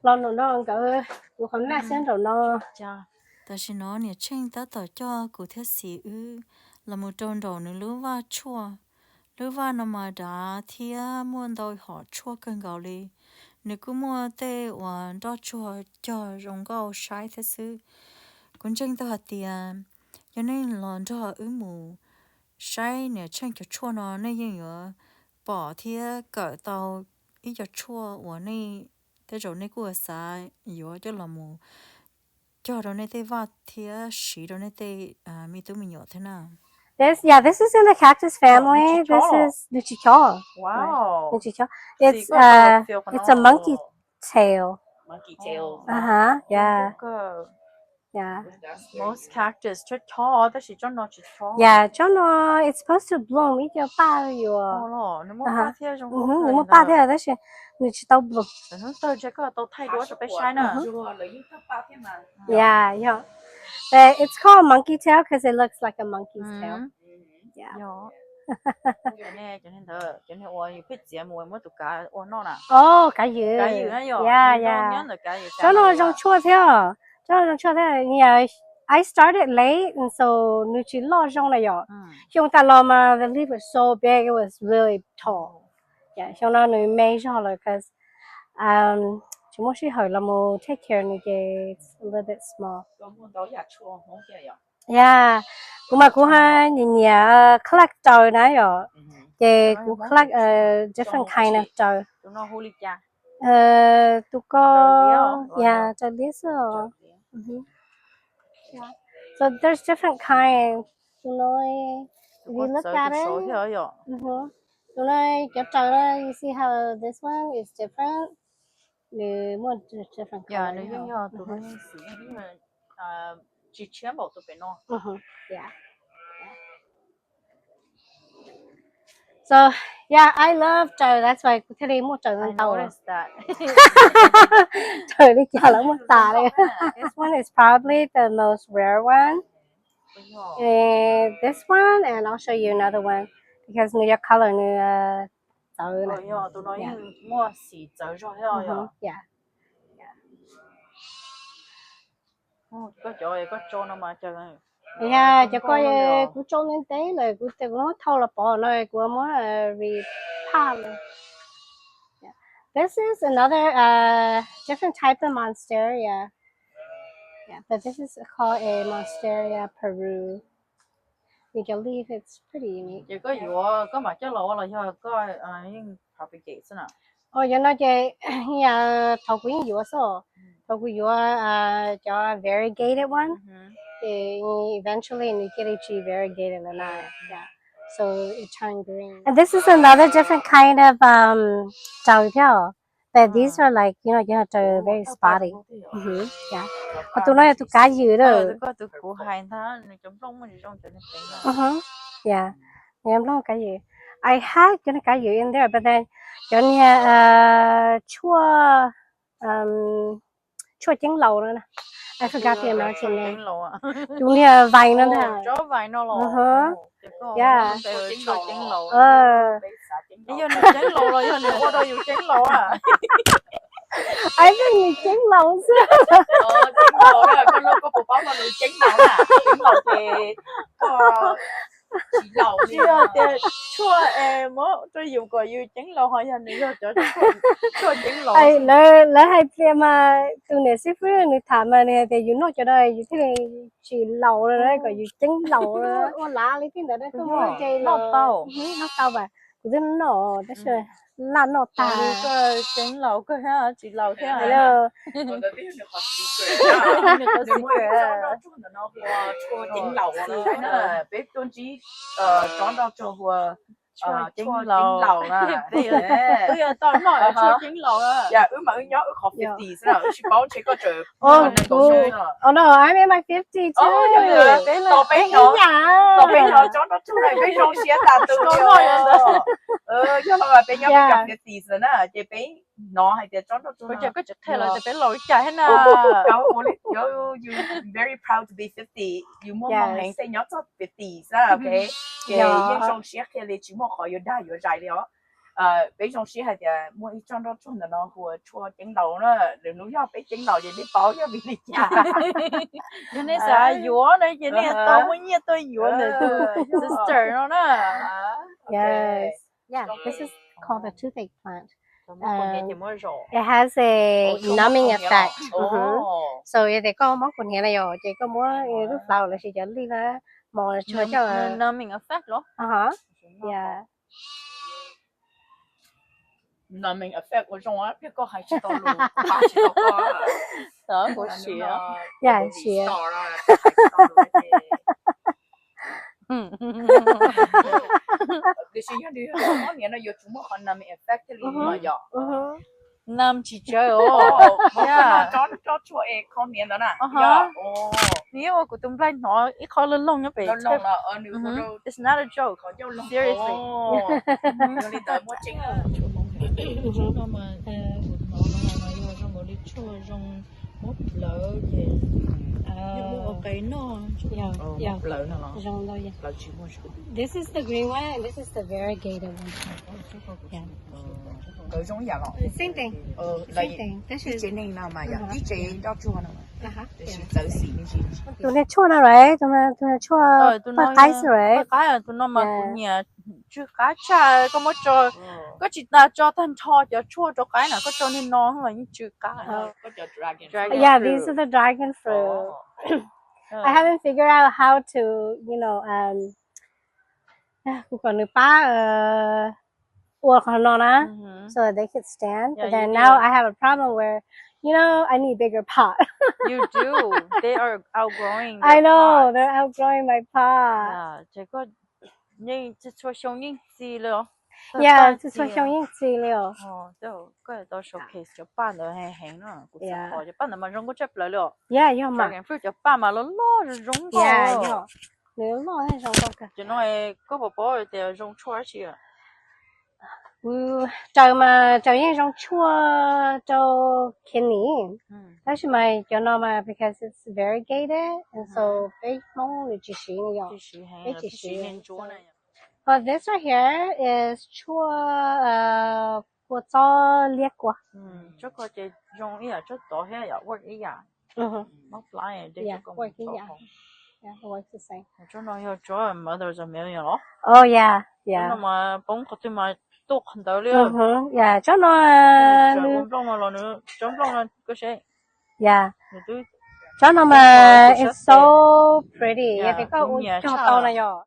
lo nó cái của con nãy xem rồi nó ta chỉ nói nè tranh ta tỏ cho cụ thiết sĩ là một tròn đầu nữa lứa va chua lứa va nó mà đã thia muôn đôi họ chua cơn gạo đi nếu cứ mua tê và đó chua cho rong gạo sai thế sự cũng tranh ta hạt tiền cho nên là cho mù sai nè tranh cho chua nó nên như nhở bỏ thia cỡ tàu ít cho chua và nên thế rồi nên của sai yếu cho là mù cho rồi này tê vắt thì xí rồi này tê mi tụi mình nhớ thế nào this is in the cactus family. This is the Txog. Wow. The Txog. It's a monkey tail. Monkey tail. Yeah. Yeah. Most cactus Txog, đó là cho nó Txog. Yeah, cho nó it's supposed to bloom. Ít cho ba rồi. Lo, nếu mà ba thế trong lúc nếu mà ba thế là đó là nó chỉ tao bloom. Nó tôi chắc có tao thay đổi cho bé sai nè. Yeah, yeah. But it's called monkey tail because it looks like a monkey's tail. Yeah. cho nên ôi biết gì mà mới tụi cá ôi nó nè. Cá dừa. Cá dừa ấy rồi. Yeah. Cho nó trong chua theo. Yeah. I started late and so nu chỉ lo trong này rồi. Chúng ta lo mà the leaf was so big, it was really tall. Yeah, chúng nó nu mấy cho rồi because chúng mình chỉ hỏi là một take care này it's a little bit small. Yeah, cũng hay nhìn collect trâu này rồi. Cũng collect different kind of trâu. Chúng nó huli cha. Tụi có trâu liếc rồi. Yeah. So there's different kinds. Tụi nó if you look at it. Tụi nó kiểu trâu đó, you see how this one is different. More different color. Yeah, nếu như tụi nó sử dụng chỉ chiếm bảo tụi nó. Yeah. So yeah, I love trâu. That's why today mua trâu lên tàu. I noticed that. Trâu đi chợ lắm mất tà đây. This one is probably the most rare one. And this one, and I'll show you another one because new color new trâu này. Tụi nó mua xì trâu cho heo. Yeah. Có chỗ nào mà chơi này. Yeah, cho coi của trâu lên tế rồi của nó thâu là bỏ rồi của nó repot. This is another different type of monstera. Yeah, but this is called a monstera Peru. You can leave, it's pretty unique. Chỉ có có mà cho lỗ là do có những propagate nào. Vậy nó chơi nhà thầu quý dừa số. Thầu quý dừa cho variegated one. Eventually you get a variegated and yeah. So it turned green. And this is another different kind of trâu. But these are like, they're very spotty. Yeah. Mà tụi nó là tụi cá dừa đó. Có tụi cụ hai tháng này trong lông mà trong cho nên Yeah. Em lông cá dừa. I had cái cá dừa in there, but then cho nên chua trứng lầu nữa nè. I forgot the American name. Chúng là vài nữa nè. Chó vài nó lò. Yeah. Chua trứng lầu. Bây giờ nó trứng lầu rồi, giờ nó qua đâu trứng lầu à? I think trứng lầu chứ. Trứng lầu đó, con nó có bộ báo mà trứng lầu à? Trứng lầu thì chỉ lầu đi. Chua mới tôi dùng coi như trứng lầu hỏi giờ này giờ chua trứng lầu. Ai lỡ hay mà từ này xí phía này thả mà này thì you know cho đây thế này chỉ lầu rồi đấy gọi như trứng lầu rồi. Ô lá lấy cái đó không có chơi nó tàu mà cái nó đó rồi là nó ta cái trứng lầu cái ha chỉ lầu thế à? Hello. Chua trứng lầu là bếp tôn chỉ chọn đâu cho vừa trứng lầu à bây giờ tao nói chua trứng lầu à dạ mà nhớ khó 50 sao chỉ bảo chỉ có chữ oh no I'm in my 50 too tao bé nhỏ chọn đâu chua này bé rong xía ta tự cho nó là bé nhỏ gặp 50 rồi nè chị bé nó hay chọn đâu chua cái chữ thế là bé lỗi chạy hết nè you very proud to be 50 you muốn mong hẹn say nhớ cho 50 sao okay 嘅英雄寫嘅你全部可以帶咗仔了， bây giờ sĩ hay là mua ít trong đó trong nó của chua trứng đầu nó đừng nói do bây trứng đầu vậy biết bảo cho bị đi chả cho nên sao dúa đấy cho nên tao mới nhớ tôi dúa được sister nó đó. Yes. Yeah, this is called the toothache plant. It has a numbing effect. So if they có món quần này rồi, chỉ có muốn lúc đầu là chỉ dẫn đi là mò cho numbing effect đó. Yeah. numbing effect 嗰種啊，一個係知道路，八知道個，đó của chị á. Yeah, chị. Thì chị nhớ đi, có nghĩa là chúng nó còn numbing effect thì mà giờ. Nam chỉ chơi ồ. Yeah. Cho chua ấy có nghĩa đó nè. Yeah. Nếu mà của tụi bay nói ít khó lên lông nhá bị. Lên lông là nếu it's not a joke. Seriously. Nếu đi tới mua chính nó mà nó trong một đi chua trong mốt lỡ gì ok nó lỡ nó trong đó lỡ chỉ mua. This is the green one and this is the variegated one. Yeah. Giống vậy rồi. Same thing. Same thing. This is chế nên nào mà vậy? Chế đó chua nào mà. Tự xì như gì? tụi này chua nào rồi? Tụi này chua. Bắt cái rồi. Bắt cái tụi nó mà cũng nhà chưa cá cha có một trò có chỉ là cho thanh thò cho chua cho cái nào có cho nên nó là như chưa cá. Có cho dragon. Yeah, these are the dragon fruit. I haven't figured out how to, you know, còn nước ba so that they could stand. But then now I have a problem where, you know, I need a bigger pot. You do. They are outgrowing. I know they're outgrowing my pot. Yeah, chỉ có như chỉ cho xong những gì rồi. Yeah, chỉ cho xong những gì rồi. Đó, cái đó showcase cho bạn đó hay hay nữa. Yeah. Cho bạn mà rong có chấp lại rồi. Yeah, yo mà. Dragon fruit cho bạn mà nó rong có. Yeah, yo. Nếu nó hay rong có. Chỉ nói có bảo thì rong chua chứ. Trời mà trời như rong chua cho kidney. That's my cho nó mà because it's variegated and so very long là chỉ xí nữa. Chỉ xí nên chua này. But this right here is chua của cho liệt quá. Chỗ có chỉ rong ý chỗ to hay là work ý à. Not fly để cho con. Yeah, it works the same. Chỗ nó hiểu chỗ mother là mấy rồi. Oh yeah, yeah. Nó mà bông có tụi mà tốt hơn đâu luôn. Yeah, cho nó trống rong mà nữa, trống rong là cái gì? Yeah. Cho nó mà it's so pretty. Yeah, cái có cho to này rồi.